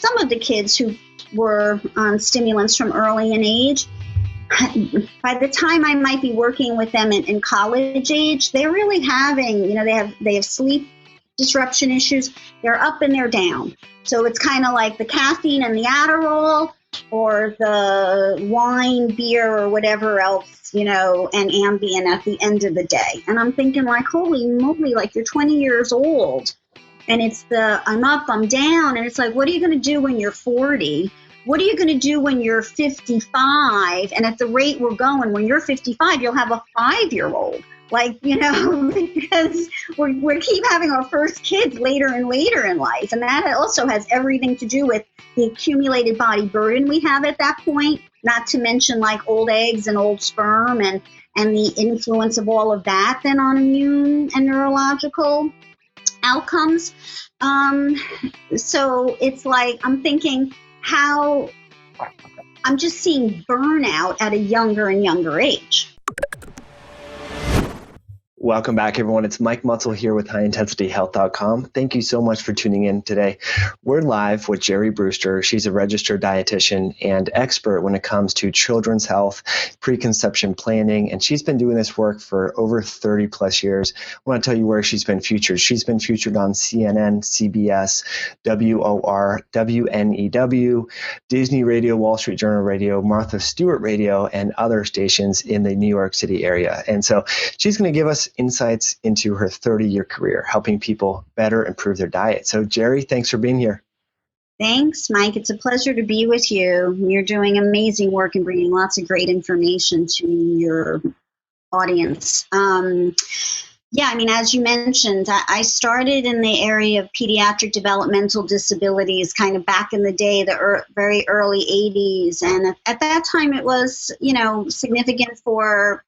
some of the kids who were on stimulants from early in age, by the time I might be working with them in college age, they're really having, they have sleep disruption issues. They're up and they're down. So it's kind of like the caffeine and the Adderall, or the wine, beer, or whatever else, and Ambien at the end of the day. And I'm thinking, like, holy moly, like, you're 20 years old and it's I'm up, I'm down. And it's like, what are you going to do when you're 40? What are you going to do when you're 55? And at the rate we're going, when you're 55, you'll have a 5-year-old. Like, because we keep having our first kids later and later in life. And that also has everything to do with the accumulated body burden we have at that point, not to mention like old eggs and old sperm and the influence of all of that then on immune and neurological outcomes. So it's like, I'm thinking how I'm just seeing burnout at a younger and younger age. Welcome back, everyone. It's Mike Mutzel here with HighIntensityHealth.com. Thank you so much for tuning in today. We're live with Geri Brewster. She's a registered dietitian and expert when it comes to children's health, preconception planning, and she's been doing this work for over 30 plus years. I want to tell you where she's been featured. She's been featured on CNN, CBS, WOR, WNEW, Disney Radio, Wall Street Journal Radio, Martha Stewart Radio, and other stations in the New York City area. And so she's going to give us insights into her 30-year career, helping people better improve their diet. So, Geri, thanks for being here. Thanks, Mike. It's a pleasure to be with you. You're doing amazing work and bringing lots of great information to your audience. As you mentioned, I started in the area of pediatric developmental disabilities kind of back in the day, the very early 80s. And at that time, it was, significant for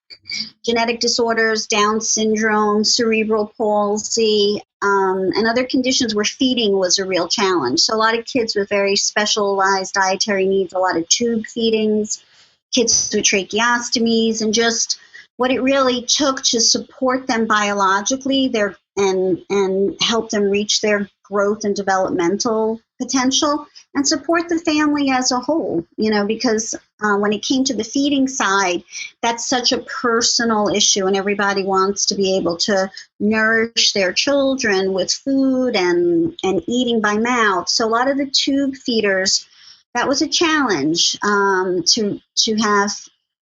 genetic disorders, Down syndrome, cerebral palsy, and other conditions where feeding was a real challenge. So a lot of kids with very specialized dietary needs, a lot of tube feedings, kids with tracheostomies, and just what it really took to support them biologically and help them reach their growth and developmental potential, and support the family as a whole, because when it came to the feeding side, that's such a personal issue, and everybody wants to be able to nourish their children with food and eating by mouth. So a lot of the tube feeders, that was a challenge to have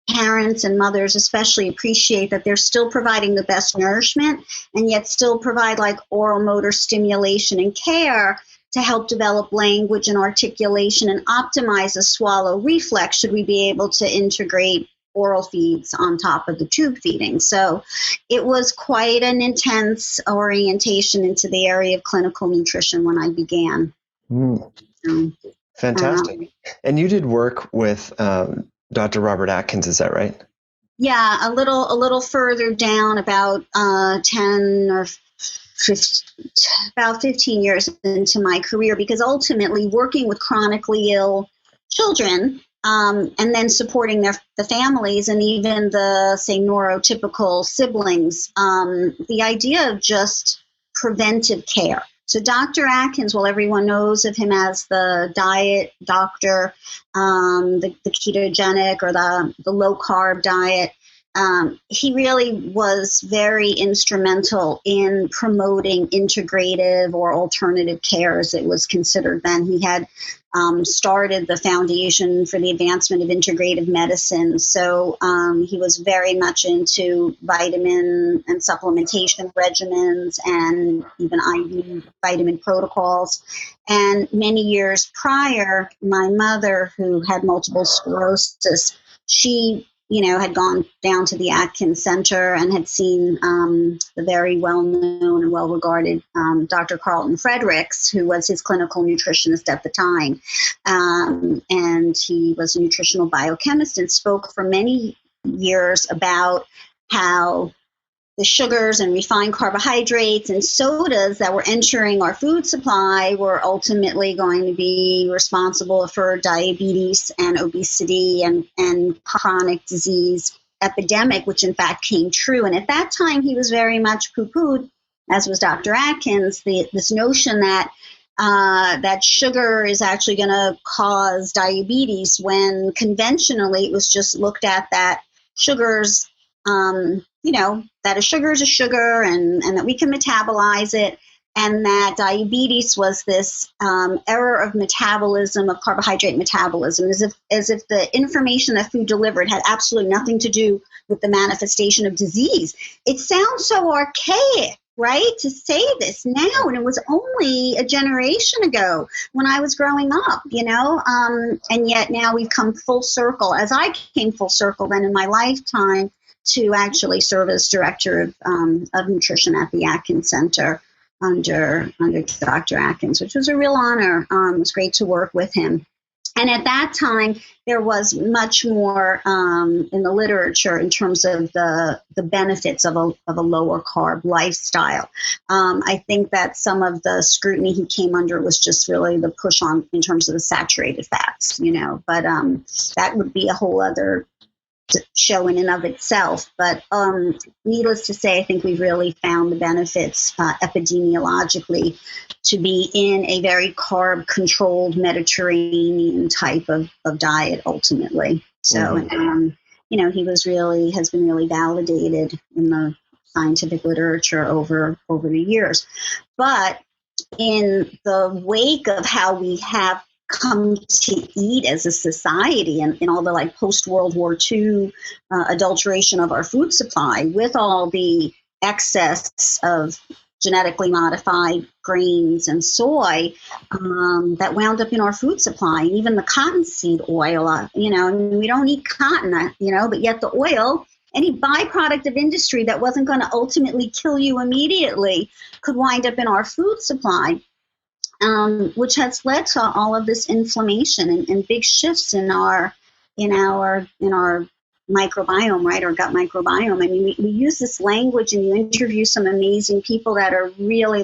parents and mothers especially appreciate that they're still providing the best nourishment and yet still provide like oral motor stimulation and care to help develop language and articulation and optimize the swallow reflex should we be able to integrate oral feeds on top of the tube feeding. So it was quite an intense orientation into the area of clinical nutrition when I began. Fantastic. And you did work with Dr. Robert Atkins, is that right? Yeah, a little further down, about 10 or 15 years into my career, because ultimately working with chronically ill children and then supporting the families and even the, say, neurotypical siblings, the idea of just preventive care. So Dr. Atkins, well, everyone knows of him as the diet doctor, the ketogenic or the low-carb diet. He really was very instrumental in promoting integrative or alternative care, as it was considered then. He had started the Foundation for the Advancement of Integrative Medicine. So he was very much into vitamin and supplementation regimens and even IV vitamin protocols. And many years prior, my mother, who had multiple sclerosis, she had gone down to the Atkins Center and had seen the very well-known and well-regarded Dr. Carlton Fredericks, who was his clinical nutritionist at the time. And he was a nutritional biochemist and spoke for many years about how the sugars and refined carbohydrates and sodas that were entering our food supply were ultimately going to be responsible for diabetes and obesity and chronic disease epidemic, which in fact came true. And at that time, he was very much poo-pooed, as was Dr. Atkins, this notion that that sugar is actually going to cause diabetes, when conventionally it was just looked at that sugars, that a sugar is a sugar, and that we can metabolize it, and that diabetes was this error of metabolism, of carbohydrate metabolism, as if the information that food delivered had absolutely nothing to do with the manifestation of disease. It sounds so archaic, right, to say this now, and it was only a generation ago when I was growing up, and yet now we've come full circle, as I came full circle then in my lifetime, to actually serve as director of nutrition at the Atkins Center under Dr. Atkins, which was a real honor. It was great to work with him. And at that time, there was much more in the literature in terms of the benefits of a lower carb lifestyle. I think that some of the scrutiny he came under was just really the push on in terms of the saturated fats, but that would be a whole other show in and of itself. But needless to say, I think we've really found the benefits epidemiologically to be in a very carb-controlled Mediterranean type of diet ultimately. So, he has been really validated in the scientific literature over the years. But in the wake of how we have come to eat as a society, and all the post-World War II adulteration of our food supply, with all the excess of genetically modified grains and soy that wound up in our food supply, and even the cottonseed oil, we don't eat cotton, but yet the oil, any byproduct of industry that wasn't going to ultimately kill you immediately, could wind up in our food supply. Which has led to all of this inflammation and big shifts in our microbiome, right, our gut microbiome. I mean, we use this language, and you interview some amazing people that are really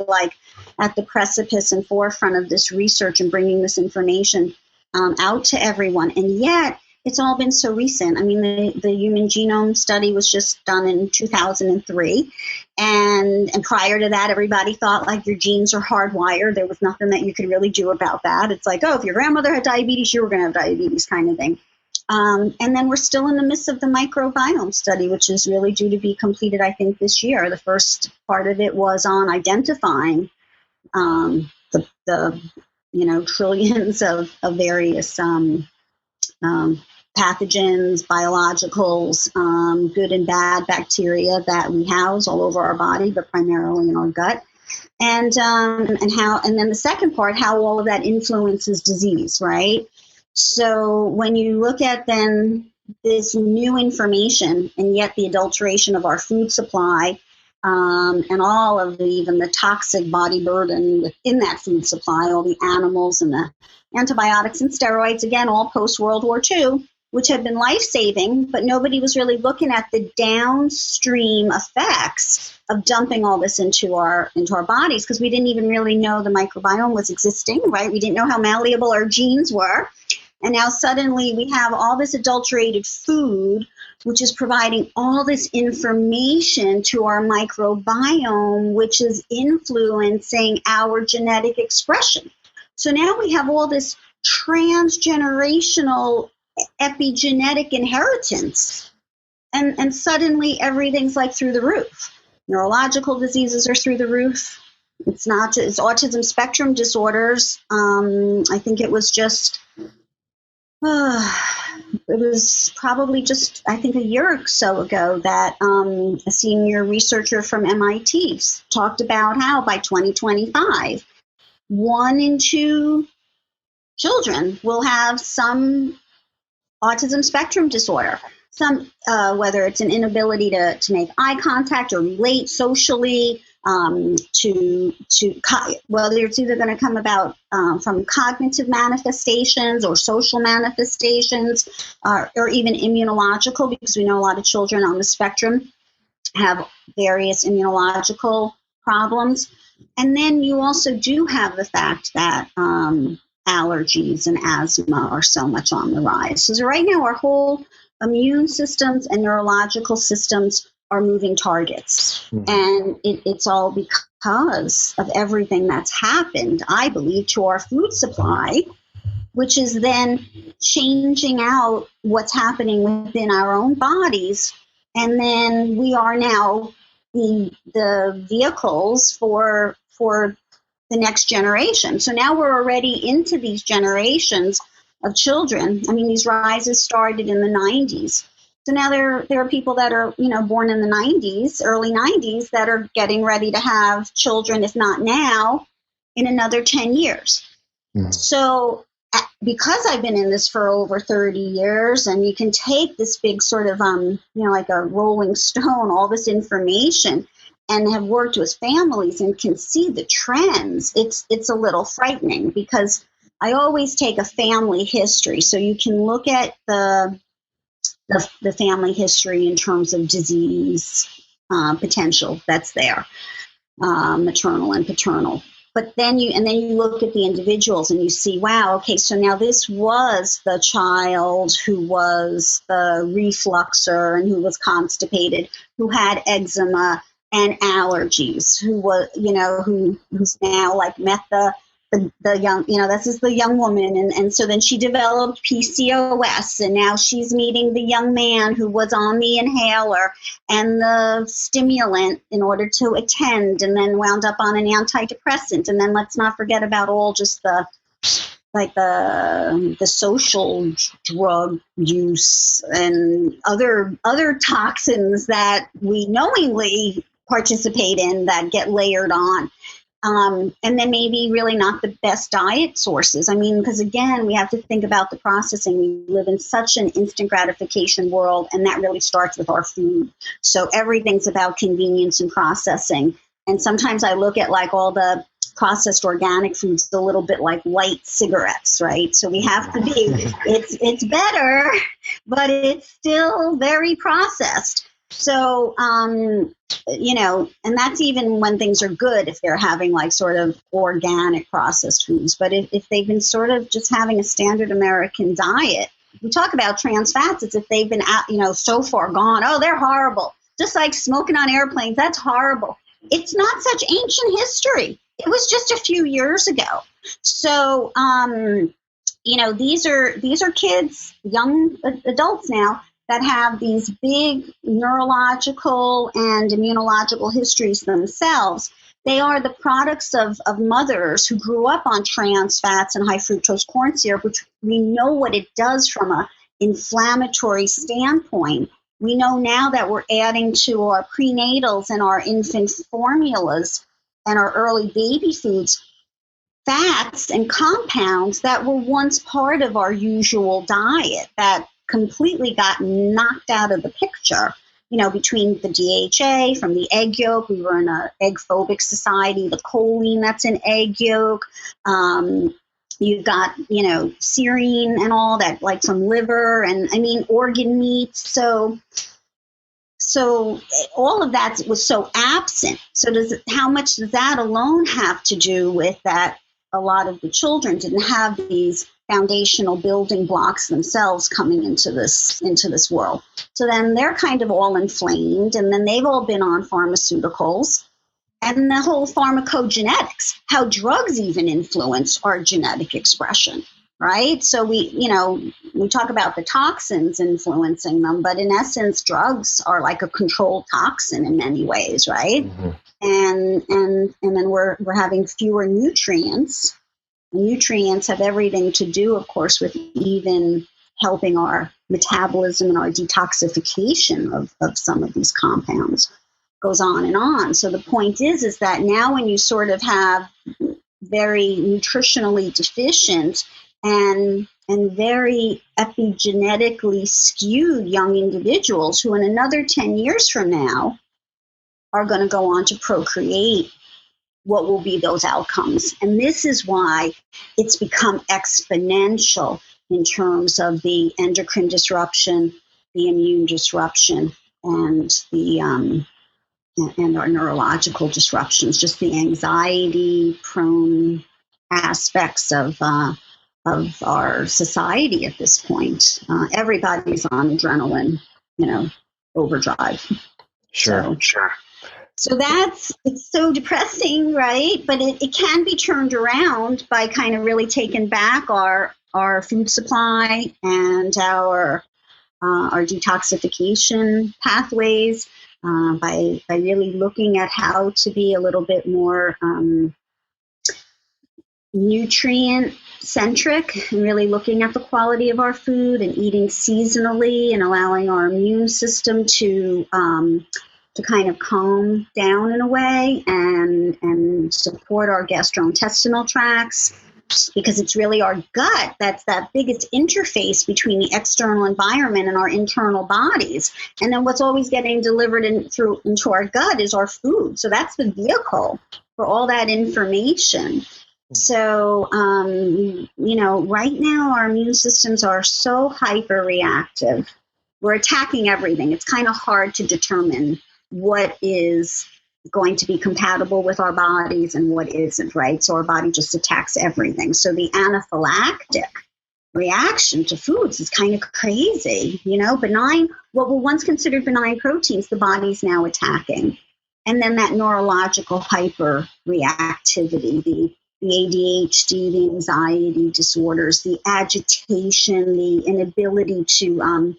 at the precipice and forefront of this research and bringing this information out to everyone. And yet, it's all been so recent. I mean, the human genome study was just done in 2003. And prior to that, everybody thought your genes are hardwired. There was nothing that you could really do about that. It's if your grandmother had diabetes, you were going to have diabetes kind of thing. And then we're still in the midst of the microbiome study, which is really due to be completed, I think, this year. The first part of it was on identifying the trillions of various pathogens, biologicals, good and bad bacteria that we house all over our body, but primarily in our gut. And then the second part, how all of that influences disease, right? So when you look at then this new information, and yet the adulteration of our food supply, and all of even the toxic body burden within that food supply, all the animals and the antibiotics and steroids, again, all post-World War II, which have been life-saving, but nobody was really looking at the downstream effects of dumping all this into our bodies, because we didn't even really know the microbiome was existing, right? We didn't know how malleable our genes were. And now suddenly we have all this adulterated food, which is providing all this information to our microbiome, which is influencing our genetic expression. So now we have all this transgenerational epigenetic inheritance, and suddenly everything's through the roof. Neurological diseases are through the roof. It's autism spectrum disorders. I think it was just it was probably just, I think, a year or so ago that a senior researcher from MIT talked about how by 2025, 1 in 2 children will have some autism spectrum disorder, some whether it's an inability to make eye contact or relate socially, whether it's either going to come about from cognitive manifestations or social manifestations, or even immunological, because we know a lot of children on the spectrum have various immunological problems. And then you also do have the fact that allergies and asthma are so much on the rise. So right now our whole immune systems and neurological systems are moving targets. Mm-hmm. And it's all because of everything that's happened, I believe, to our food supply, which is then changing out what's happening within our own bodies. And then we are now the vehicles for the next generation. So now we're already into these generations of children. I mean, these rises started in the 90s. So now there are people that are, born in the 90s, early 90s, that are getting ready to have children, if not now, in another 10 years. Mm-hmm. So because I've been in this for over 30 years, and you can take this big sort of, like a rolling stone, all this information, and have worked with families and can see the trends, it's a little frightening, because I always take a family history. So you can look at the family history in terms of disease potential that's there, maternal and paternal. But then you look at the individuals and you see, wow, okay, so now this was the child who was the refluxer and who was constipated, who had eczema and allergies, who was, who's now like met the young, this is the young woman. And so then she developed PCOS, and now she's meeting the young man who was on the inhaler and the stimulant in order to attend, and then wound up on an antidepressant. And then let's not forget about all just the social drug use and other toxins that we knowingly participate in that get layered on. And then maybe really not the best diet sources. I mean, because again, we have to think about the processing. We live in such an instant gratification world, and that really starts with our food. So everything's about convenience and processing. And sometimes I look at like all the processed organic foods a little bit like light cigarettes, right? So we have to be, it's better, but it's still very processed. So, and that's even when things are good, if they're having like sort of organic processed foods. But if they've been sort of just having a standard American diet, we talk about trans fats, it's if they've been, so far gone, oh, they're horrible. Just like smoking on airplanes, that's horrible. It's not such ancient history. It was just a few years ago. So, these are kids, young adults now, that have these big neurological and immunological histories themselves. They are the products of mothers who grew up on trans fats and high fructose corn syrup, which we know what it does from an inflammatory standpoint. We know now that we're adding to our prenatals and our infant formulas and our early baby foods fats and compounds that were once part of our usual diet that completely got knocked out of the picture, between the DHA from the egg yolk. We were in an egg phobic society, the choline that's in egg yolk. You've got, serine and all that, like from liver and organ meat. So all of that was so absent. So how much does that alone have to do with that? A lot of the children didn't have these foundational building blocks themselves coming into this world. So then they're kind of all inflamed, and then they've all been on pharmaceuticals and the whole pharmacogenetics, how drugs even influence our genetic expression, right? So we talk about the toxins influencing them, but in essence, drugs are like a controlled toxin in many ways, right? Mm-hmm. And then we're having fewer nutrients. Nutrients have everything to do, of course, with even helping our metabolism and our detoxification of some of these compounds. Goes on and on. So the point is that now when you sort of have very nutritionally deficient and very epigenetically skewed young individuals who in another 10 years from now are going to go on to procreate, what will be those outcomes? And this is why it's become exponential in terms of the endocrine disruption, the immune disruption, and our neurological disruptions, just the anxiety-prone aspects of our society at this point. Everybody's on adrenaline, overdrive. Sure. So it's so depressing, right? But it can be turned around by kind of really taking back our food supply and our detoxification pathways, by really looking at how to be a little bit more nutrient centric, and really looking at the quality of our food and eating seasonally and allowing our immune system to kind of calm down in a way, and support our gastrointestinal tracts, because it's really our gut that's that biggest interface between the external environment and our internal bodies. And then what's always getting delivered into our gut is our food. So that's the vehicle for all that information. So, right now our immune systems are so hyper reactive. We're attacking everything. It's kind of hard to determine what is going to be compatible with our bodies and what isn't, right? So our body just attacks everything. So the anaphylactic reaction to foods is kind of crazy, benign, what were once considered benign proteins, the body's now attacking. And then that neurological hyper reactivity, the ADHD, the anxiety disorders, the agitation, the inability to,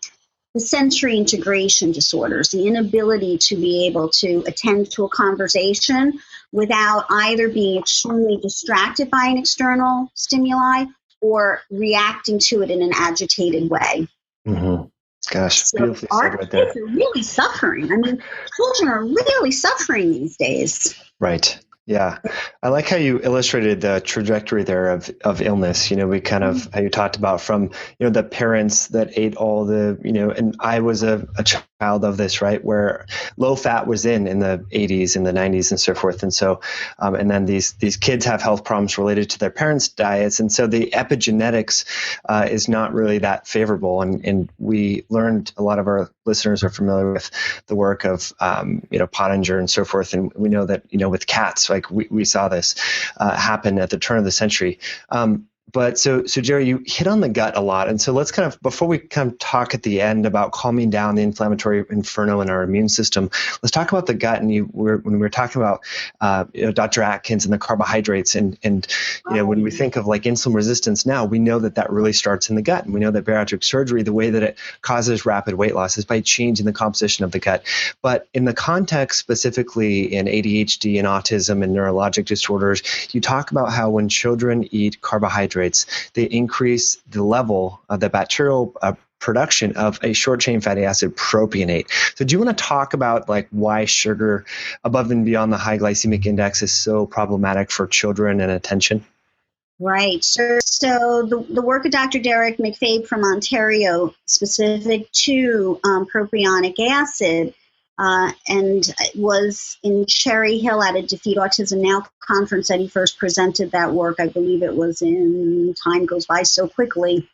the sensory integration disorders, the inability to be able to attend to a conversation without either being extremely distracted by an external stimuli or reacting to it in an agitated way. Mm-hmm. Gosh, so beautifully our said right there. kids are really suffering. I mean, children are really suffering these days. Right. Yeah. I like how you illustrated the trajectory there of illness. We kind of, how you talked about from, the parents that ate all the, and I was a child of this, right, where low fat was in the 80s and the 90s and so forth. And so, and then these kids have health problems related to their parents' diets. And so the epigenetics is not really that favorable. And we learned, a lot of our listeners are familiar with the work of, Pottinger and so forth. And we know that, with cats, like we saw this happen at the turn of the century. But so Geri, you hit on the gut a lot. And so let's kind of, before we kind of talk at the end about calming down the inflammatory inferno in our immune system, let's talk about the gut. And when we were talking about, Dr. Atkins and the carbohydrates and when we think of like insulin resistance now, we know that really starts in the gut. And we know that bariatric surgery, the way that it causes rapid weight loss is by changing the composition of the gut. But in the context specifically in ADHD and autism and neurologic disorders, you talk about how when children eat carbohydrates, they increase the level of the bacterial production of a short-chain fatty acid propionate. So do you want to talk about like why sugar above and beyond the high glycemic index is so problematic for children and attention? Right. So the work of Dr. Derek McFabe from Ontario, specific to propionic acid, and it was in Cherry Hill at a Defeat Autism Now conference that he first presented that work. I believe it was in, time goes by so quickly,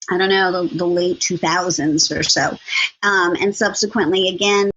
I don't know, the late 2000s or so. And subsequently, again,